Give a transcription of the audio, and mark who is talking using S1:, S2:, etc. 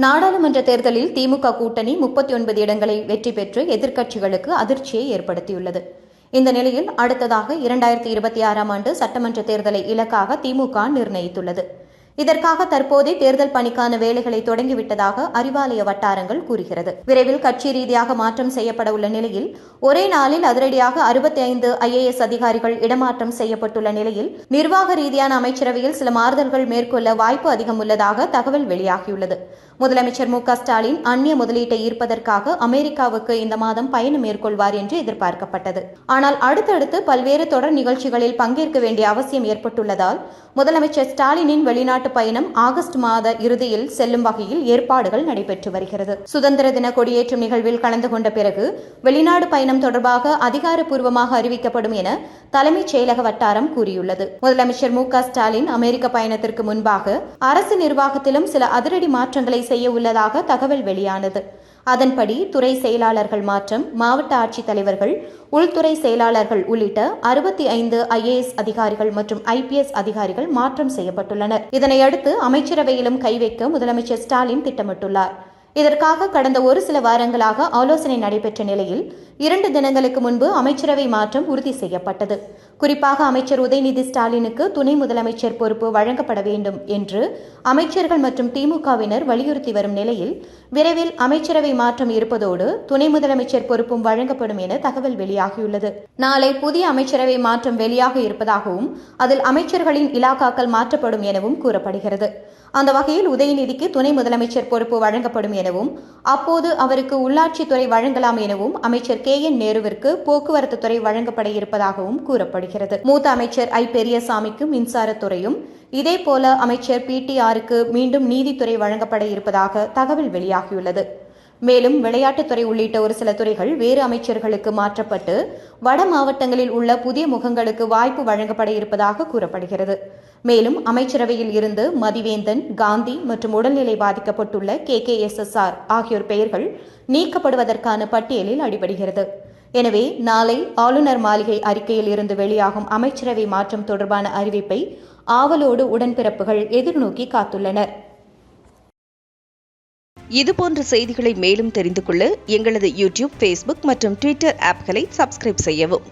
S1: நாடாளுமன்ற தேர்தலில் திமுக கூட்டணி 39 இடங்களை வெற்றி பெற்று எதிர்க்கட்சிகளுக்கு அதிர்ச்சியை ஏற்படுத்தியுள்ளது. இந்த நிலையில் அடுத்ததாக 2026ஆம் ஆண்டு சட்டமன்ற தேர்தலை இலக்காக திமுக நிர்ணயித்துள்ளது. இதற்காக தற்போதே தேர்தல் பணிக்கான வேலைகளை தொடங்கிவிட்டதாக அறிவாலய வட்டாரங்கள் கூறுகிறது. விரைவில் கட்சி ரீதியாக மாற்றம் செய்யப்பட உள்ள நிலையில் ஒரே நாளில் அதிரடியாக 65 IAS அதிகாரிகள் இடமாற்றம் செய்யப்பட்டுள்ள நிலையில் நிர்வாக ரீதியான அமைச்சரவையில் சில மாறுதல்கள் மேற்கொள்ள வாய்ப்பு அதிகம் உள்ளதாக தகவல் வெளியாகியுள்ளது. முதலமைச்சர் மு.க.ஸ்டாலின் அந்நிய முதலீட்டை ஈர்ப்பதற்காக அமெரிக்காவுக்கு இந்த மாதம் பயணம் மேற்கொள்வார் என்று எதிர்பார்க்கப்பட்டது. ஆனால் அடுத்தடுத்து பல்வேறு தொடர் நிகழ்ச்சிகளில் பங்கேற்க வேண்டிய அவசியம் ஏற்பட்டுள்ளதால் முதலமைச்சர் ஸ்டாலினின் வெளிநாட்டு பயணம் ஆகஸ்ட் மாத இறுதியில் செல்லும் வகையில் ஏற்பாடுகள் நடைபெற்று வருகிறது. சுதந்திர தின கொடியேற்றும் நிகழ்வில் கலந்து கொண்ட பிறகு வெளிநாடு பயணம் தொடர்பாக அதிகாரப்பூர்வமாக அறிவிக்கப்படும் என தலைமைச் செயலக வட்டாரம் கூறியுள்ளது. முதலமைச்சர் மு.க.ஸ்டாலின் அமெரிக்க பயணத்திற்கு முன்பாக அரசு நிர்வாகத்திலும் சில அதிரடி மாற்றங்களை செய்ய உள்ளதாக தகவல் வெளியானது. அதன்படி துறை செயலாளர்கள் மாற்றம், மாவட்ட ஆட்சித்தலைவர்கள், உள்துறை செயலாளர்கள் உள்ளிட்ட 65 IAS அதிகாரிகள் மற்றும் IPS அதிகாரிகள் மாற்றம் செய்யப்பட்டுள்ளனர். இதனையடுத்து அமைச்சரவையிலும் கை வைக்க முதலமைச்சர் ஸ்டாலின் திட்டமிட்டுள்ளார். இதற்காக கடந்த ஒரு சில வாரங்களாக ஆலோசனை நடைபெற்ற நிலையில் 2 தினங்களுக்கு முன்பு அமைச்சரவை மாற்றம் உறுதி செய்யப்பட்டது. குறிப்பாக அமைச்சர் உதயநிதி ஸ்டாலினுக்கு துணை முதலமைச்சர் பொறுப்பு வழங்கப்பட வேண்டும் என்று அமைச்சர்கள் மற்றும் திமுகவினர் வலியுறுத்தி வரும் நிலையில் விரைவில் அமைச்சரவை மாற்றம் இருப்பதோடு துணை முதலமைச்சர் பொறுப்பும் வழங்கப்படும் என தகவல் வெளியாகியுள்ளது. நாளை புதிய அமைச்சரவை மாற்றம் வெளியாக இருப்பதாகவும் அதில் அமைச்சர்களின் இலாக்காக்கள் மாற்றப்படும் எனவும் கூறப்படுகிறது. அந்த வகையில் உதயநிதிக்கு துணை முதலமைச்சர் பொறுப்பு வழங்கப்படும் எனவும் அப்போது அவருக்கு உள்ளாட்சித்துறை வழங்கலாம் எனவும் அமைச்சர் KN நேருவிற்கு போக்குவரத்து துறை வழங்கப்பட இருப்பதாகவும் கூறப்படுகிறது. மூத்த அமைச்சர் I. பெரியசாமிக்கு மின்சாரத்துறையும் இதேபோல அமைச்சர் PTRக்கு மீண்டும் நீதித்துறை வழங்கப்பட இருப்பதாக தகவல் வெளியாகியுள்ளது. மேலும் விளையாட்டுத்துறை உள்ளிட்ட ஒரு சில துறைகள் வேறு அமைச்சர்களுக்கு மாற்றப்பட்டு வட மாவட்டங்களில் உள்ள புதிய முகங்களுக்கு வாய்ப்பு வழங்கப்பட இருப்பதாக கூறப்படுகிறது. மேலும் அமைச்சரவையில் இருந்து மதிவேந்தன், காந்தி மற்றும் உடல்நிலை பாதிக்கப்பட்டுள்ள KKSSR ஆகியோர் பெயர்கள் நீக்கப்படுவதற்கான பட்டியலில் அடிபடுகிறது. எனவே நாளை ஆளுநர் மாளிகை அறிக்கையில் இருந்து வெளியாகும் அமைச்சரவை மாற்றம் தொடர்பான அறிவிப்பை ஆவலோடு உடன்பிறப்புகள் எதிர்நோக்கி காத்துள்ளனர்.
S2: இதுபோன்ற செய்திகளை மேலும் தெரிந்து கொள்ள எங்களது YouTube, Facebook மற்றும் Twitter ஆப்களை சப்ஸ்கிரைப் செய்யவும்.